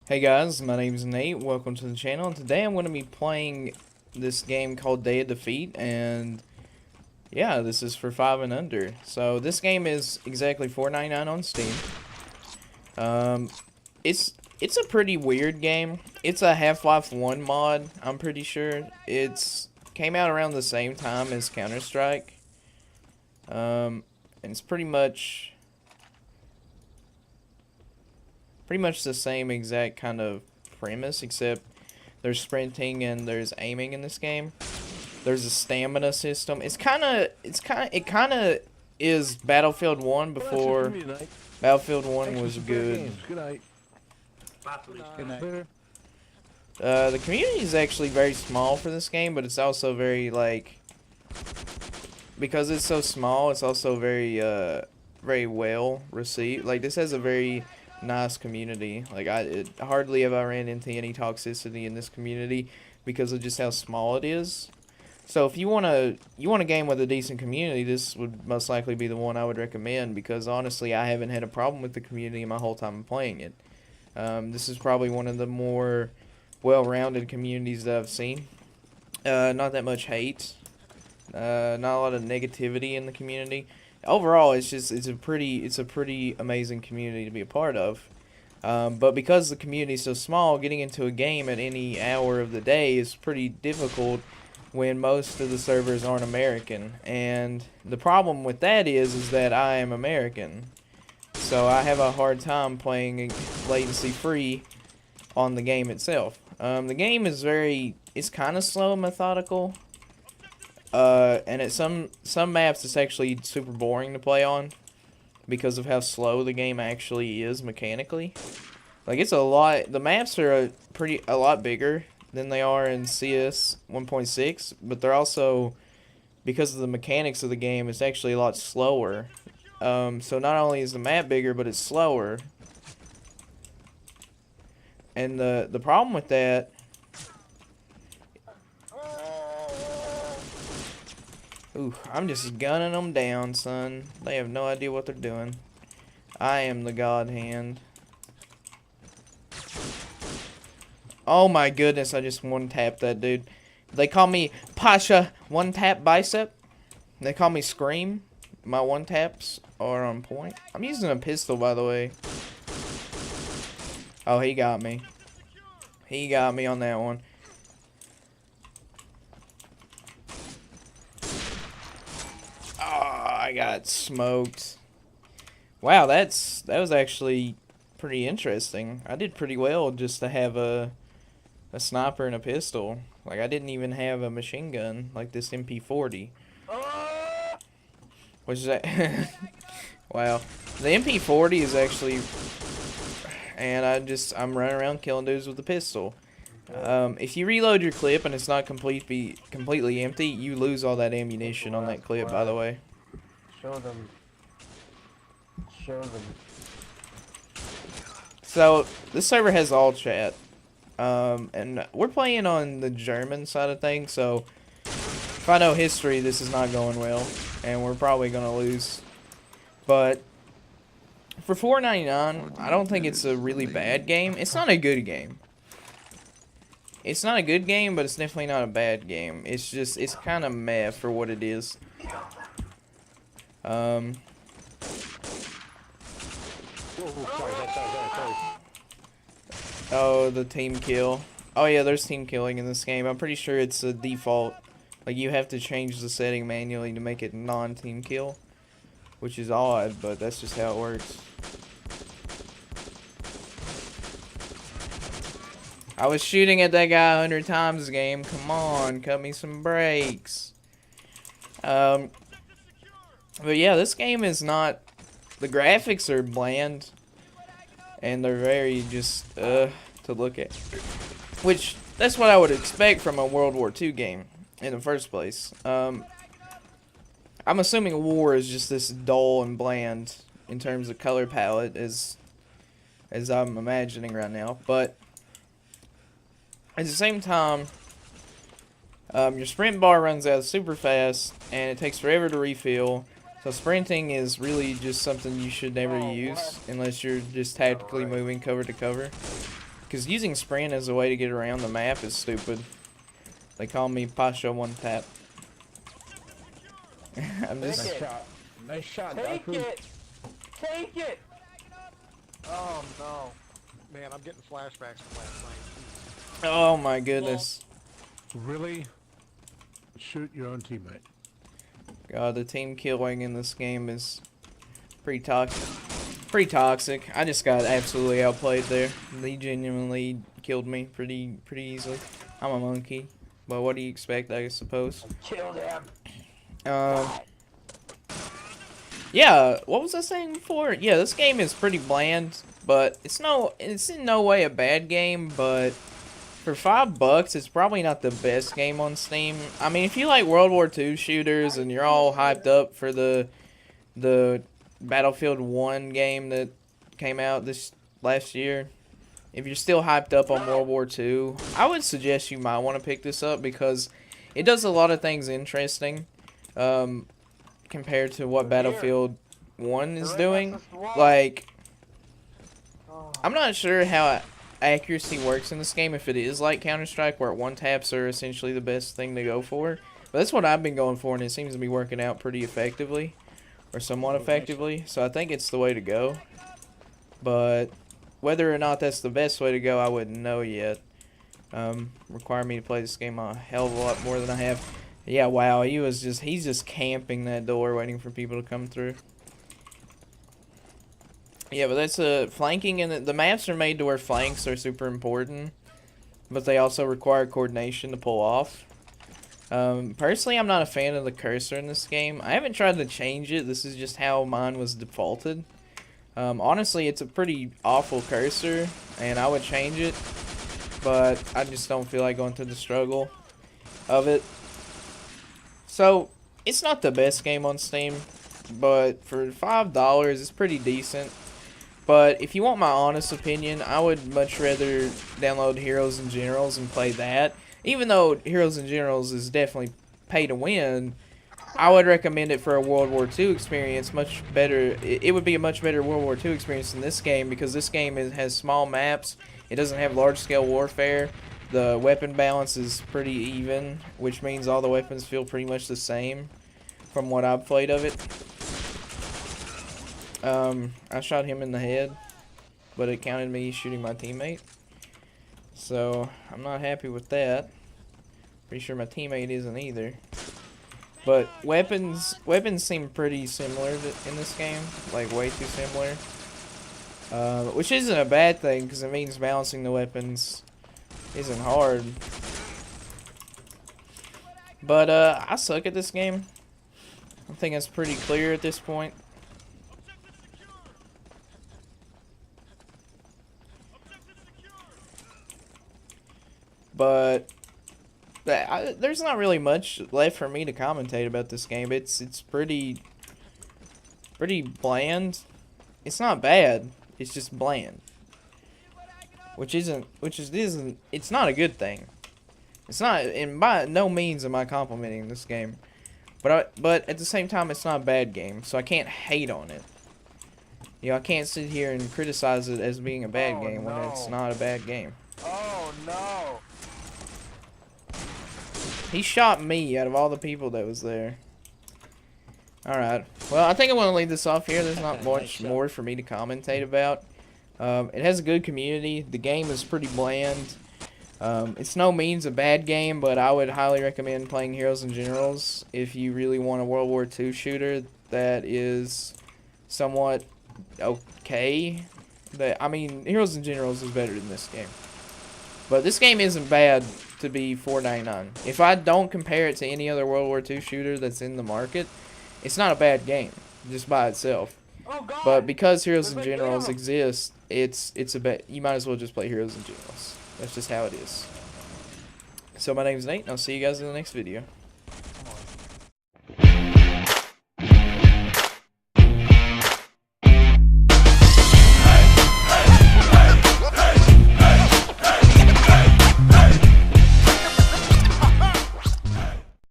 Hey guys, my name is Nate. Welcome to the channel. Today I'm going to be playing this game called Day of Defeat, and yeah, this is for 5 and under. So this game is exactly $4.99 on Steam. It's a pretty weird game. It's a Half-Life 1 mod, I'm pretty sure. It's came out around the same time as Counter-Strike. And it's pretty much the same exact kind of premise, except there's sprinting and there's aiming in this game. There's a stamina system. It kind of is Battlefield 1 before Battlefield 1 was good. The community is actually very small for this game, but it's also very, like, because it's so small, it's also very very well received. Like, this has a very nice community. Like, hardly have I ran into any toxicity in this community because of just how small it is. So if you want a game with a decent community, this would most likely be the one I would recommend, because honestly I haven't had a problem with the community my whole time playing it. This is probably one of the more well-rounded communities that I've seen. Not that much hate, not a lot of negativity in the community. Overall, it's a pretty amazing community to be a part of. But because the community is so small, getting into a game at any hour of the day is pretty difficult when most of the servers aren't American. And the problem with that is that I am American, so I have a hard time playing latency free on the game itself. The game is it's kind of slow and methodical. And at some maps it's actually super boring to play on because of how slow the game actually is mechanically. Like, the maps are a lot bigger than they are in CS 1.6, but they're also, because of the mechanics of the game, it's actually a lot slower. So not only is the map bigger, but it's slower. And the problem with that, ooh, I'm just gunning them down, son. They have no idea what they're doing. I am the God Hand. Oh my goodness, I just one-tapped that dude. They call me Pasha One-Tap Bicep. They call me Scream. My one-taps are on point. I'm using a pistol, by the way. Oh, he got me. He got me on that one. I got smoked. Wow, that was actually pretty interesting. I did pretty well just to have a sniper and a pistol. Like, I didn't even have a machine gun like this MP40. Which is that? Wow, the MP40 is actually, and I'm running around killing dudes with a pistol. If you reload your clip and it's not completely empty, you lose all that ammunition on that clip, by the way. Show them. So, this server has all chat. And we're playing on the German side of things, so if I know history, this is not going well, and we're probably gonna lose. But for $4.99, I don't think it's a really bad game. It's not a good game. It's not a good game, but it's definitely not a bad game. It's kind of meh for what it is. Oh, the team kill. Oh yeah, there's team killing in this game. I'm pretty sure it's a default. Like, you have to change the setting manually to make it non-team kill, which is odd, but that's just how it works. I was shooting at that guy 100 times this game. Come on, cut me some breaks. But yeah, this game is not... The graphics are bland, and they're very just, to look at. Which, that's what I would expect from a World War II game, in the first place. I'm assuming war is just this dull and bland, in terms of color palette, as I'm imagining right now. But, at the same time, your sprint bar runs out super fast, and it takes forever to refill. So sprinting is really just something you should never use unless you're just tactically moving cover to cover. Because using sprint as a way to get around the map is stupid. They call me Pasha One Tap. I'm just... Nice shot. Nice shot, Take Daku. it! Take it! Oh no. Man, I'm getting flashbacks from last night. Oh my goodness. Really? Shoot your own teammate. God, the team killing in this game is pretty toxic. Pretty toxic. I just got absolutely outplayed there. They genuinely killed me pretty easily. I'm a monkey, but what do you expect, I suppose? Kill them! Yeah, what was I saying before? Yeah, this game is pretty bland, but it's in no way a bad game, but for $5, it's probably not the best game on Steam. I mean, if you like World War II shooters and you're all hyped up for the Battlefield 1 game that came out this last year, if you're still hyped up on World War II, I would suggest you might want to pick this up because it does a lot of things interesting compared to what Battlefield 1 is doing. Like, I'm not sure how accuracy works in this game, if it is like Counter-Strike where one-taps are essentially the best thing to go for. But that's what I've been going for, and it seems to be working out pretty effectively, or somewhat effectively, so I think it's the way to go. But whether or not that's the best way to go, I wouldn't know yet. Require me to play this game a hell of a lot more than I have. Yeah, wow, he's just camping that door waiting for people to come through. Yeah, but that's flanking, and the maps are made to where flanks are super important, but they also require coordination to pull off. Personally, I'm not a fan of the cursor in this game. I haven't tried to change it. This is just how mine was defaulted. Honestly, it's a pretty awful cursor, and I would change it, but I just don't feel like going through the struggle of it. So, it's not the best game on Steam, but for $5, it's pretty decent. But if you want my honest opinion, I would much rather download Heroes and Generals and play that. Even though Heroes and Generals is definitely pay to win, I would recommend it for a World War II experience. Much better. It would be a much better World War II experience than this game, because this game has small maps. It doesn't have large-scale warfare. The weapon balance is pretty even, which means all the weapons feel pretty much the same from what I've played of it. I shot him in the head, but it counted me shooting my teammate. So, I'm not happy with that. Pretty sure my teammate isn't either. But weapons seem pretty similar in this game, like way too similar. Which isn't a bad thing, because it means balancing the weapons isn't hard. But I suck at this game. I think it's pretty clear at this point. But there's not really much left for me to commentate about this game. It's pretty bland. It's not bad. It's just bland. It's not a good thing. It's not, and by no means am I complimenting this game. But at the same time, it's not a bad game, so I can't hate on it. You know, I can't sit here and criticize it as being a bad game when it's not a bad game. Oh no! He shot me out of all the people that was there. Alright. Well, I think I want to leave this off here. There's not much more for me to commentate about. It has a good community. The game is pretty bland. It's no means a bad game, but I would highly recommend playing Heroes and Generals if you really want a World War II shooter that is somewhat okay. I mean, Heroes and Generals is better than this game. But this game isn't bad to be $4.99. If I don't compare it to any other World War II shooter that's in the market, it's not a bad game just by itself. Oh God! But because Heroes and Generals exist, it's a bet. You might as well just play Heroes and Generals. That's just how it is. So my name's Nate, and I'll see you guys in the next video.